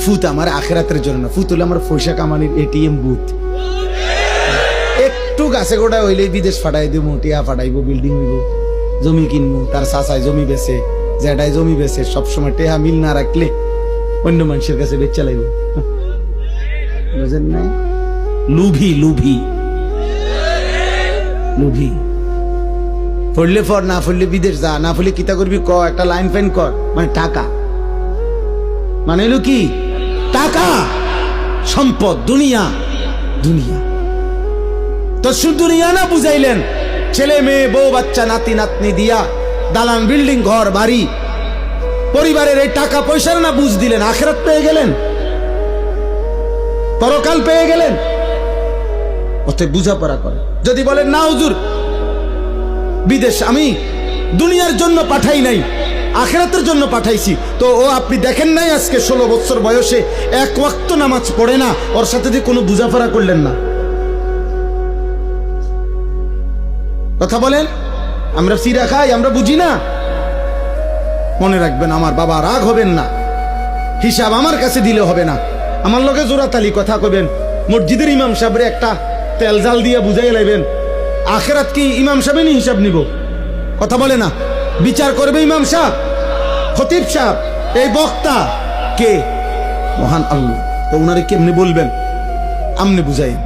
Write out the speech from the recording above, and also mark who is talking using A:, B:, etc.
A: ফুত আমার আখেরাতের জন্য না, ফুত হলো আমার পয়সা কামানির এটিএম বুথ। একটু গাছে গোড়া হইলে বিদেশ ফাটাই দিব, টিয়া ফাটাইবো, বিল্ডিং দিব, জমি কিনবো, তার চাচায় জমি বেছে, জ্যাঠায় জমি বেছে, সবসময় টেহা মিল না রাখলে অন্য মানুষের কাছে বেচা লাগবো। বুঝেন নাই? লুভি লুভি লুভি। পড়লে পর, না পড়লে বিদেশ যা, না পড়লে কিতা করবি ক, একটা লাইন ফাইন কর, মানে টাকা, মানে হলো কি টাকা, সম্পদ, দুনিয়া। দুনিয়া তো শুধু দুনিয়া না বুঝাইলেন, ছেলে মেয়ে বউ বাচ্চা নাতি নাতনি দিয়া দালান বিল্ডিং ঘর বাড়ি পরিবারের এই টাকা পয়সার না বুঝ দিলেন, আখিরাত পেয়ে গেলেন, পরকাল পেয়ে গেলেন। অতএব বুঝাপড়া করে। যদি বলেন না হুজুর বিদেশ আমি দুনিয়ার জন্য পাঠাই নাই, আখিরাতের জন্য পাঠাইছি, তো ও আপনি দেখেন নাই আজকে 16 বছর বয়সে এক ওয়াক্ত নামাজ পড়ে না, ওর সাথে যে কোনো বুঝাপড়া করলেন না। কথা বলেন, আমরা সিরা খাই, আমরা বুঝি না। মনে রাখবেন, আমার বাবা রাগ হবেন না, হিসাব আমার কাছে দিলে হবে না। আমার লগে জোরাতালি কথা কইবেন, মসজিদের ইমাম সাহেবরে একটা তেল জাল দিয়ে বুঝাই লাইবেন, আখেরাত কি ইমাম সাহেবই হিসাব নিব? কথা বলে না, বিচার করবে ইমাম সাহেব, খতিব সাহেব, এই বক্তা কে? মহান আল্লাহ। তো ওনারে কেমনি বলবেন? আমনে বুঝাইন।